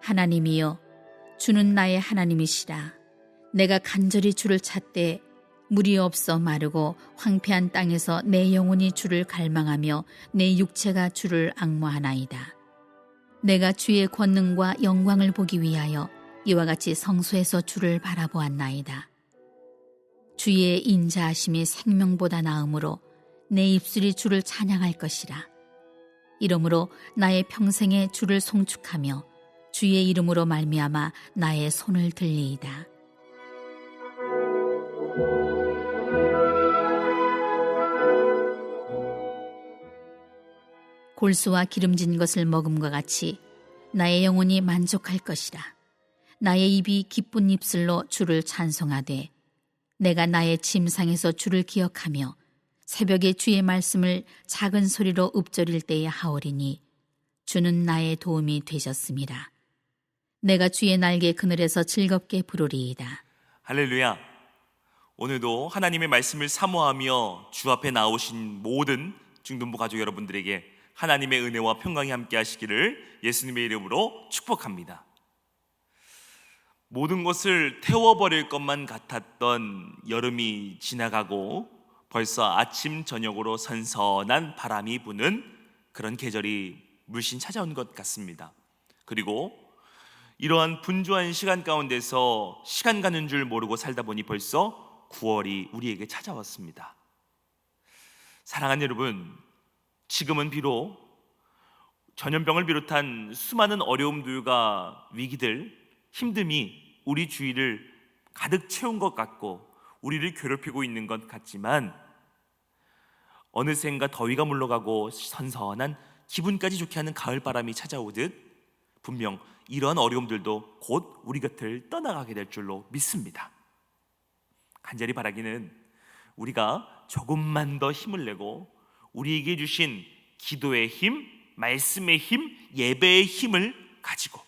하나님이여, 주는 나의 하나님이시라. 내가 간절히 주를 찾되 물이 없어 마르고 황폐한 땅에서 내 영혼이 주를 갈망하며 내 육체가 주를 앙모하나이다. 내가 주의 권능과 영광을 보기 위하여 이와 같이 성소에서 주를 바라보았나이다. 주의 인자하심이 생명보다 나으므로 내 입술이 주를 찬양할 것이라. 이러므로 나의 평생에 주를 송축하며 주의 이름으로 말미암아 나의 손을 들리이다. 골수와 기름진 것을 먹음과 같이 나의 영혼이 만족할 것이라. 나의 입이 기쁜 입술로 주를 찬송하되 내가 나의 침상에서 주를 기억하며 새벽에 주의 말씀을 작은 소리로 읊조릴 때에 하오리니 주는 나의 도움이 되셨습니다. 내가 주의 날개 그늘에서 즐겁게 부르리이다. 할렐루야. 오늘도 하나님의 말씀을 사모하며 주 앞에 나오신 모든 중동부 가족 여러분들에게 하나님의 은혜와 평강이 함께 하시기를 예수님의 이름으로 축복합니다. 모든 것을 태워버릴 것만 같았던 여름이 지나가고 벌써 아침 저녁으로 선선한 바람이 부는 그런 계절이 물씬 찾아온 것 같습니다. 그리고 이러한 분주한 시간 가운데서 시간 가는 줄 모르고 살다 보니 벌써 9월이 우리에게 찾아왔습니다. 사랑하는 여러분, 지금은 비록 전염병을 비롯한 수많은 어려움들과 위기들, 힘듦이 우리 주위를 가득 채운 것 같고 우리를 괴롭히고 있는 것 같지만 어느샌가 더위가 물러가고 선선한 기분까지 좋게 하는 가을바람이 찾아오듯 분명 이러한 어려움들도 곧 우리 곁을 떠나가게 될 줄로 믿습니다. 간절히 바라기는 우리가 조금만 더 힘을 내고 우리에게 주신 기도의 힘, 말씀의 힘, 예배의 힘을 가지고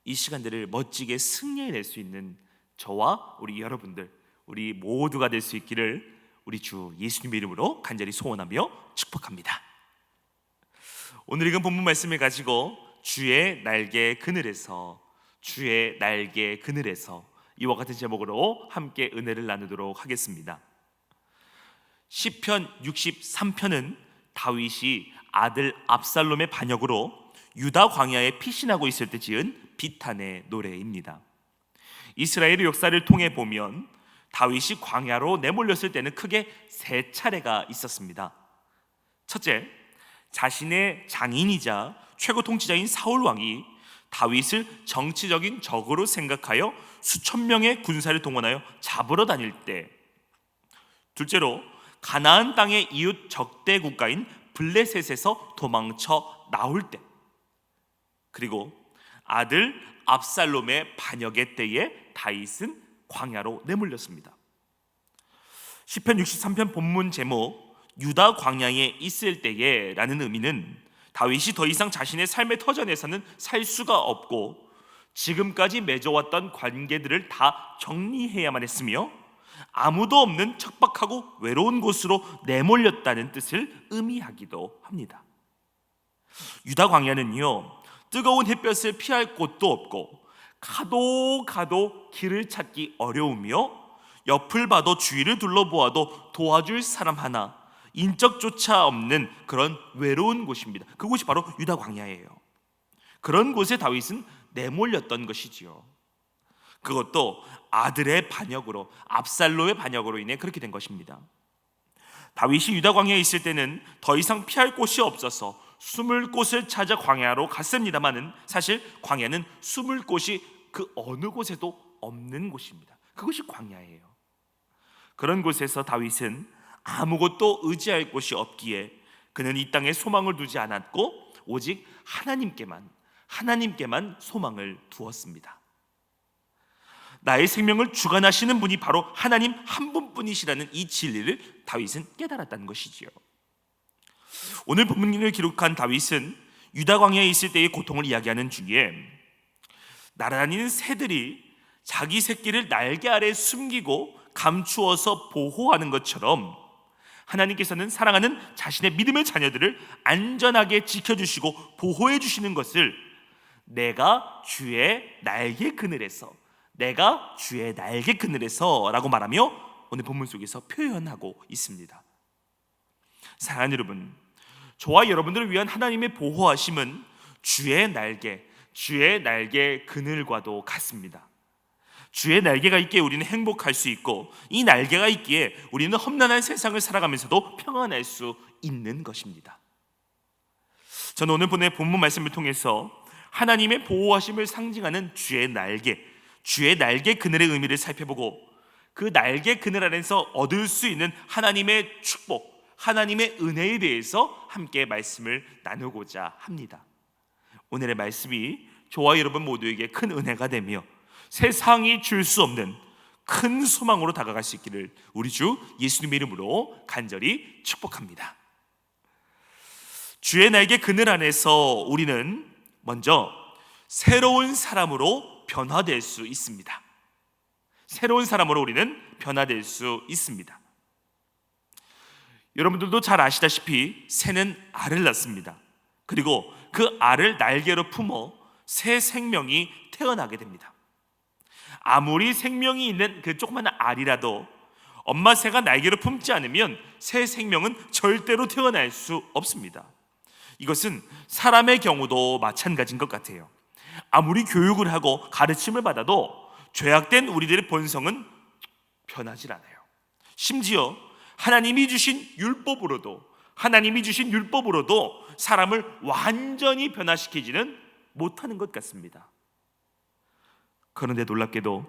이 시간들을 멋지게 승리해낼 수 있는 저와 우리 여러분들, 우리 모두가 될 수 있기를 우리 주 예수님의 이름으로 간절히 소원하며 축복합니다. 오늘 읽은 본문 말씀을 가지고 주의 날개 그늘에서, 주의 날개 그늘에서 이와 같은 제목으로 함께 은혜를 나누도록 하겠습니다. 시편 63편은 다윗이 아들 압살롬의 반역으로 유다 광야에 피신하고 있을 때 지은 비탄의 노래입니다. 이스라엘의 역사를 통해 보면 다윗이 광야로 내몰렸을 때는 크게 세 차례가 있었습니다. 첫째, 자신의 장인이자 최고 통치자인 사울 왕이 다윗을 정치적인 적으로 생각하여 수천 명의 군사를 동원하여 잡으러 다닐 때, 둘째로 가나안 땅의 이웃 적대 국가인 블레셋에서 도망쳐 나올 때, 그리고 아들 압살롬의 반역의 때에 다윗은 광야로 내몰렸습니다. 시편 63편 본문 제목 유다 광야에 있을 때에 라는 의미는 다윗이 더 이상 자신의 삶의 터전에서는 살 수가 없고 지금까지 맺어왔던 관계들을 다 정리해야만 했으며 아무도 없는 척박하고 외로운 곳으로 내몰렸다는 뜻을 의미하기도 합니다. 유다 광야는요, 뜨거운 햇볕을 피할 곳도 없고 가도 길을 찾기 어려우며 옆을 봐도 주위를 둘러보아도 도와줄 사람 하나, 인적조차 없는 그런 외로운 곳입니다. 그곳이 바로 유다 광야예요. 그런 곳에 다윗은 내몰렸던 것이지요. 그것도 아들의 반역으로, 압살롬의 반역으로 인해 그렇게 된 것입니다. 다윗이 유다 광야에 있을 때는 더 이상 피할 곳이 없어서 숨을 곳을 찾아 광야로 갔습니다마는 사실 광야는 숨을 곳이 그 어느 곳에도 없는 곳입니다. 그것이 광야예요. 그런 곳에서 다윗은 아무것도 의지할 곳이 없기에 그는 이 땅에 소망을 두지 않았고 오직 하나님께만 소망을 두었습니다. 나의 생명을 주관하시는 분이 바로 하나님 한 분뿐이시라는 이 진리를 다윗은 깨달았다는 것이지요. 오늘 본문을 기록한 다윗은 유다 광야에 있을 때의 고통을 이야기하는 중에 날아다니는 새들이 자기 새끼를 날개 아래 숨기고 감추어서 보호하는 것처럼 하나님께서는 사랑하는 자신의 믿음의 자녀들을 안전하게 지켜주시고 보호해 주시는 것을 내가 주의 날개 그늘에서, 내가 주의 날개 그늘에서 라고 말하며 오늘 본문 속에서 표현하고 있습니다. 사랑하는 여러분, 저와 여러분들을 위한 하나님의 보호하심은 주의 날개 그늘과도 같습니다. 주의 날개가 있기에 우리는 행복할 수 있고, 이 날개가 있기에 우리는 험난한 세상을 살아가면서도 평안할 수 있는 것입니다. 저는 오늘 본문 말씀을 통해서 하나님의 보호하심을 상징하는 주의 날개 그늘의 의미를 살펴보고, 그 날개 그늘 안에서 얻을 수 있는 하나님의 축복, 하나님의 은혜에 대해서 함께 말씀을 나누고자 합니다. 오늘의 말씀이 저와 여러분 모두에게 큰 은혜가 되며 세상이 줄 수 없는 큰 소망으로 다가갈 수 있기를 우리 주 예수님의 이름으로 간절히 축복합니다. 주의 날개 그늘 안에서 우리는 먼저 새로운 사람으로 변화될 수 있습니다. 새로운 사람으로 우리는 변화될 수 있습니다. 여러분들도 잘 아시다시피 새는 알을 낳습니다. 그리고 그 알을 날개로 품어 새 생명이 태어나게 됩니다. 아무리 생명이 있는 그 조그마한 알이라도 엄마 새가 날개로 품지 않으면 새 생명은 절대로 태어날 수 없습니다. 이것은 사람의 경우도 마찬가지인 것 같아요. 아무리 교육을 하고 가르침을 받아도 죄악된 우리들의 본성은 변하질 않아요. 심지어 하나님이 주신 율법으로도 사람을 완전히 변화시키지는 못하는 것 같습니다. 그런데 놀랍게도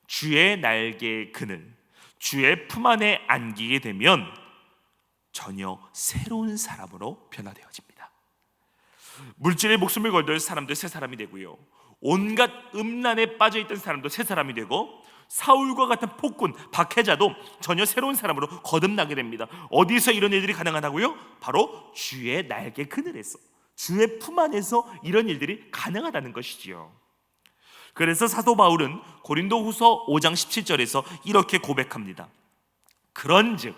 주의 날개 그늘, 주의 품 안에 안기게 되면 전혀 새로운 사람으로 변화되어집니다. 물질에 목숨을 걸던 사람도 새 사람이 되고요, 온갖 음란에 빠져있던 사람도 새 사람이 되고, 사울과 같은 폭군 박해자도 전혀 새로운 사람으로 거듭나게 됩니다. 어디서 이런 일들이 가능하다고요? 바로 주의 날개 그늘에서, 주의 품 안에서 이런 일들이 가능하다는 것이지요. 그래서 사도 바울은 고린도후서 5장 17절에서 이렇게 고백합니다. 그런즉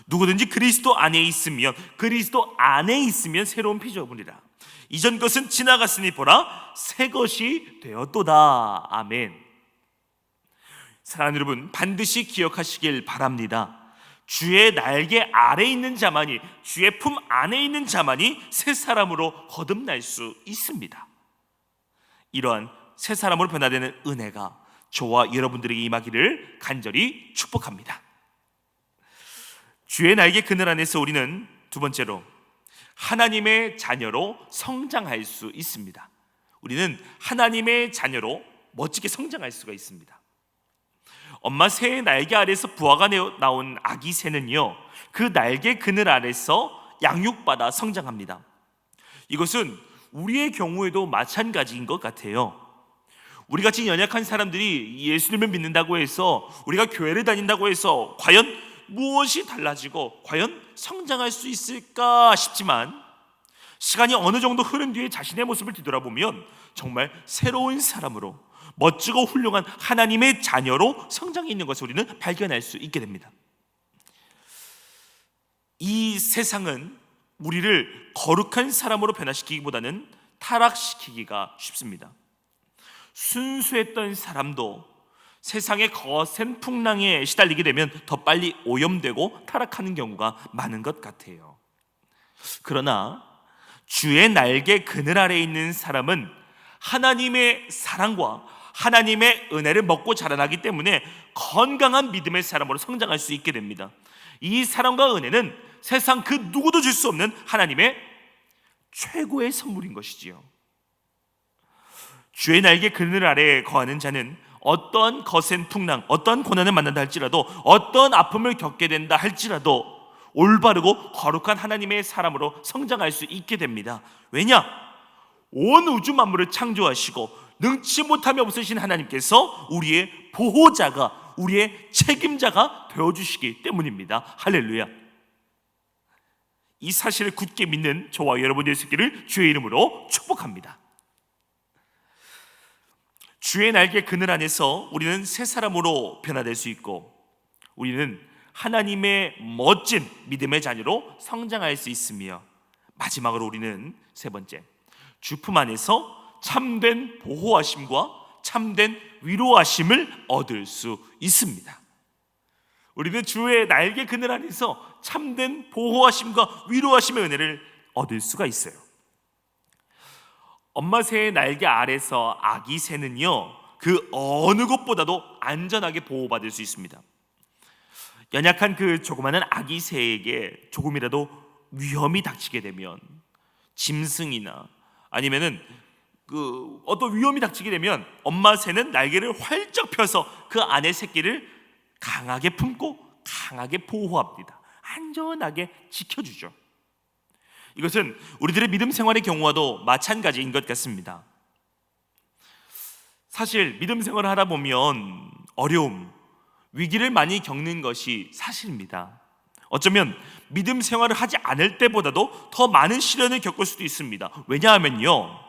누구든지 그리스도 안에 있으면 새로운 피조물이라. 이전 것은 지나갔으니 보라 새 것이 되었도다. 아멘. 사랑하는 여러분, 반드시 기억하시길 바랍니다. 주의 날개 아래 있는 자만이, 주의 품 안에 있는 자만이 새 사람으로 거듭날 수 있습니다. 이러한 새 사람으로 변화되는 은혜가 저와 여러분들에게 임하기를 간절히 축복합니다. 주의 날개 그늘 안에서 우리는 두 번째로 하나님의 자녀로 성장할 수 있습니다. 우리는 하나님의 자녀로 멋지게 성장할 수가 있습니다. 엄마 새의 날개 아래서 부화가 나온 아기 새는요, 그 날개 그늘 아래서 양육받아 성장합니다. 이것은 우리의 경우에도 마찬가지인 것 같아요. 우리같이 연약한 사람들이 예수님을 믿는다고 해서, 우리가 교회를 다닌다고 해서 과연 무엇이 달라지고 과연 성장할 수 있을까 싶지만, 시간이 어느 정도 흐른 뒤에 자신의 모습을 뒤돌아보면 정말 새로운 사람으로, 멋지고 훌륭한 하나님의 자녀로 성장해 있는 것을 우리는 발견할 수 있게 됩니다. 이 세상은 우리를 거룩한 사람으로 변화시키기보다는 타락시키기가 쉽습니다. 순수했던 사람도 세상의 거센 풍랑에 시달리게 되면 더 빨리 오염되고 타락하는 경우가 많은 것 같아요. 그러나 주의 날개 그늘 아래에 있는 사람은 하나님의 사랑과 하나님의 은혜를 먹고 자라나기 때문에 건강한 믿음의 사람으로 성장할 수 있게 됩니다. 이 사랑과 은혜는 세상 그 누구도 줄 수 없는 하나님의 최고의 선물인 것이지요. 주의 날개 그늘 아래에 거하는 자는 어떠한 거센 풍랑, 어떠한 고난을 만난다 할지라도, 어떠한 아픔을 겪게 된다 할지라도 올바르고 거룩한 하나님의 사람으로 성장할 수 있게 됩니다. 왜냐? 온 우주 만물을 창조하시고 능치 못하며 없으신 하나님께서 우리의 보호자가, 우리의 책임자가 되어주시기 때문입니다. 할렐루야. 이 사실을 굳게 믿는 저와 여러분의 있기를 주의 이름으로 축복합니다. 주의 날개 그늘 안에서 우리는 새 사람으로 변화될 수 있고, 우리는 하나님의 멋진 믿음의 자녀로 성장할 수 있으며, 마지막으로 우리는 세 번째, 주품 안에서 참된 보호하심과 참된 위로하심을 얻을 수 있습니다. 우리는 주의 날개 그늘 안에서 참된 보호하심과 위로하심의 은혜를 얻을 수가 있어요. 엄마 새의 날개 아래서 아기 새는요, 그 어느 곳보다도 안전하게 보호받을 수 있습니다. 연약한 그 조그마한 아기 새에게 조금이라도 위험이 닥치게 되면, 짐승이나 아니면은 어떤 위험이 닥치게 되면 엄마 새는 날개를 활짝 펴서 그 안의 새끼를 강하게 품고 강하게 보호합니다. 안전하게 지켜주죠. 이것은 우리들의 믿음 생활의 경우와도 마찬가지인 것 같습니다. 사실 믿음 생활을 하다 보면 어려움, 위기를 많이 겪는 것이 사실입니다. 어쩌면 믿음 생활을 하지 않을 때보다도 더 많은 시련을 겪을 수도 있습니다. 왜냐하면요,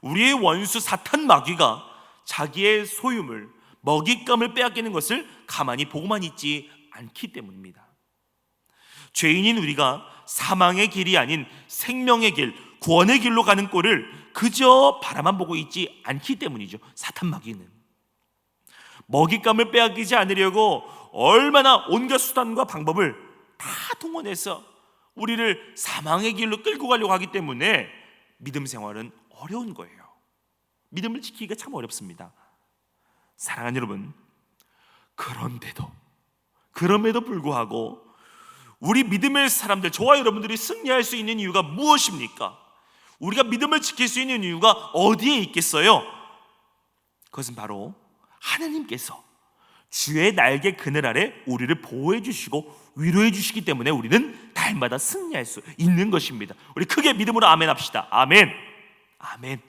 우리의 원수 사탄 마귀가 자기의 소유물, 먹잇감을 빼앗기는 것을 가만히 보고만 있지 않기 때문입니다. 죄인인 우리가 사망의 길이 아닌 생명의 길, 구원의 길로 가는 꼴을 그저 바라만 보고 있지 않기 때문이죠. 사탄 마귀는 먹잇감을 빼앗기지 않으려고 얼마나 온갖 수단과 방법을 다 동원해서 우리를 사망의 길로 끌고 가려고 하기 때문에 믿음 생활은 어려운 거예요. 믿음을 지키기가 참 어렵습니다. 사랑하는 여러분, 그럼에도 불구하고 우리 믿음의 사람들, 저와 여러분들이 승리할 수 있는 이유가 무엇입니까? 우리가 믿음을 지킬 수 있는 이유가 어디에 있겠어요? 그것은 바로 하나님께서 주의 날개 그늘 아래 우리를 보호해 주시고 위로해 주시기 때문에 우리는 날마다 승리할 수 있는 것입니다. 우리 크게 믿음으로 아멘 합시다. 아멘. 아멘.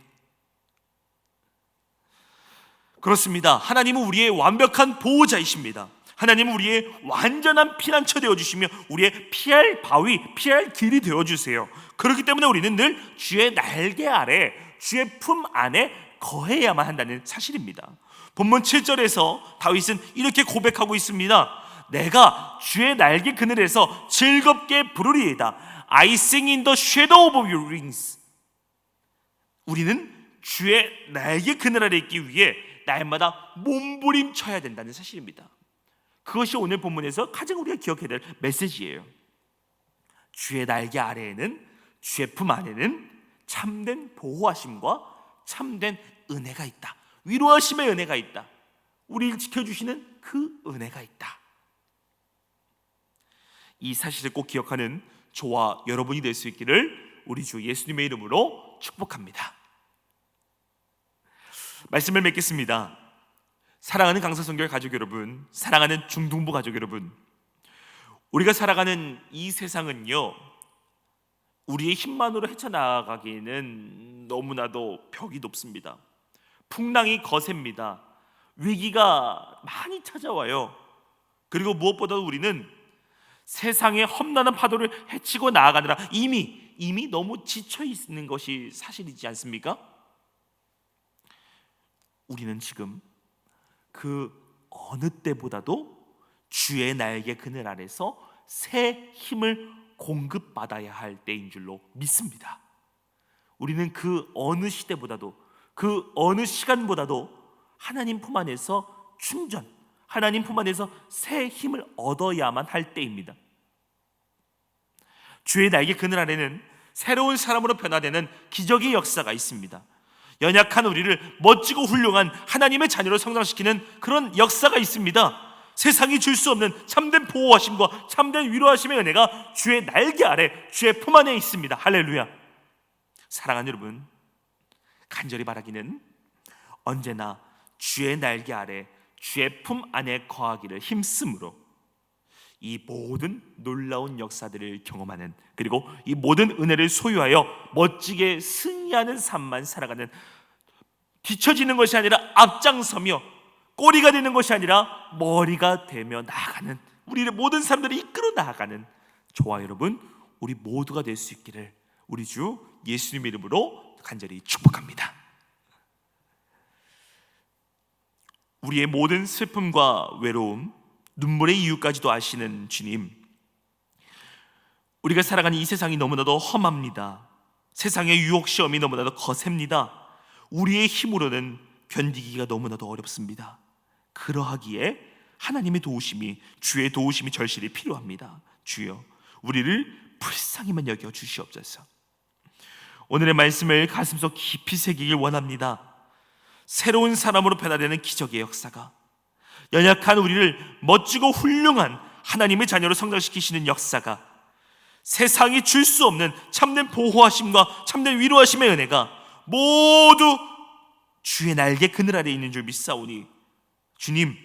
그렇습니다. 하나님은 우리의 완벽한 보호자이십니다. 하나님은 우리의 완전한 피난처 되어주시며 우리의 피할 바위, 피할 길이 되어주세요. 그렇기 때문에 우리는 늘 주의 날개 아래, 주의 품 안에 거해야만 한다는 사실입니다. 본문 7절에서 다윗은 이렇게 고백하고 있습니다. 내가 주의 날개 그늘에서 즐겁게 부르리이다. I sing in the shadow of your wings. 우리는 주의 날개 그늘 아래 있기 위해 날마다 몸부림쳐야 된다는 사실입니다. 그것이 오늘 본문에서 가장 우리가 기억해야 될 메시지예요. 주의 날개 아래에는, 주의 품 안에는 참된 보호하심과 참된 은혜가 있다. 위로하심의 은혜가 있다. 우리를 지켜주시는 그 은혜가 있다. 이 사실을 꼭 기억하는 저와 여러분이 될 수 있기를 우리 주 예수님의 이름으로 축복합니다. 말씀을 맺겠습니다. 사랑하는 강사선교회 가족 여러분, 사랑하는 중등부 가족 여러분, 우리가 살아가는 이 세상은요, 우리의 힘만으로 헤쳐나가기에는 너무나도 벽이 높습니다. 풍랑이 거셉니다. 위기가 많이 찾아와요. 그리고 무엇보다도 우리는 세상의 험난한 파도를 헤치고 나아가느라 이미 너무 지쳐 있는 것이 사실이지 않습니까? 우리는 지금 그 어느 때보다도 주의 날개 그늘 아래서 새 힘을 공급받아야 할 때인 줄로 믿습니다. 우리는 그 어느 시대보다도, 그 어느 시간보다도 하나님 품 안에서 충전, 하나님 품 안에서 새 힘을 얻어야만 할 때입니다. 주의 날개 그늘 아래는 새로운 사람으로 변화되는 기적의 역사가 있습니다. 연약한 우리를 멋지고 훌륭한 하나님의 자녀로 성장시키는 그런 역사가 있습니다. 세상이 줄 수 없는 참된 보호하심과 참된 위로하심의 은혜가 주의 날개 아래, 주의 품 안에 있습니다. 할렐루야. 사랑하는 여러분, 간절히 바라기는 언제나 주의 날개 아래, 주의 품 안에 거하기를 힘쓰므로 이 모든 놀라운 역사들을 경험하는, 그리고 이 모든 은혜를 소유하여 멋지게 승리하는 삶만 살아가는, 뒤처지는 것이 아니라 앞장서며 꼬리가 되는 것이 아니라 머리가 되며 나아가는, 우리의 모든 사람들이 이끌어 나아가는 저와 여러분, 우리 모두가 될 수 있기를 우리 주 예수님의 이름으로 간절히 축복합니다. 우리의 모든 슬픔과 외로움, 눈물의 이유까지도 아시는 주님, 우리가 살아가는 이 세상이 너무나도 험합니다. 세상의 유혹 시험이 너무나도 거셉니다. 우리의 힘으로는 견디기가 너무나도 어렵습니다. 그러하기에 하나님의 도우심이, 주의 도우심이 절실히 필요합니다. 주여, 우리를 불쌍히만 여겨 주시옵소서. 오늘의 말씀을 가슴속 깊이 새기길 원합니다. 새로운 사람으로 변화되는 기적의 역사가, 연약한 우리를 멋지고 훌륭한 하나님의 자녀로 성장시키시는 역사가, 세상이 줄 수 없는 참된 보호하심과 참된 위로하심의 은혜가 모두 주의 날개 그늘 아래 있는 줄 믿사오니 주님,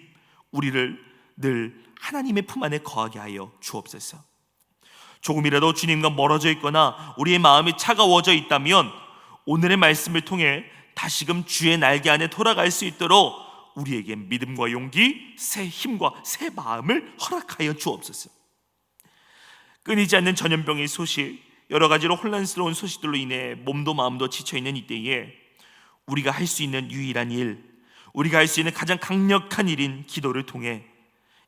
우리를 늘 하나님의 품 안에 거하게 하여 주옵소서. 조금이라도 주님과 멀어져 있거나 우리의 마음이 차가워져 있다면 오늘의 말씀을 통해 다시금 주의 날개 안에 돌아갈 수 있도록 우리에게 믿음과 용기, 새 힘과 새 마음을 허락하여 주옵소서. 끊이지 않는 전염병의 소식, 여러 가지로 혼란스러운 소식들로 인해 몸도 마음도 지쳐있는 이때에 우리가 할 수 있는 유일한 일, 우리가 할 수 있는 가장 강력한 일인 기도를 통해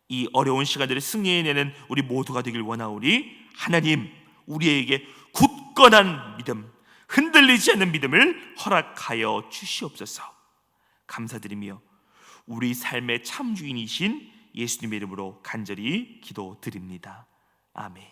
이 어려운 시간들을 승리해내는 우리 모두가 되길 원하오니 하나님, 우리에게 굳건한 믿음, 흔들리지 않는 믿음을 허락하여 주시옵소서. 감사드리며 우리 삶의 참 주인이신 예수님의 이름으로 간절히 기도드립니다. 아멘.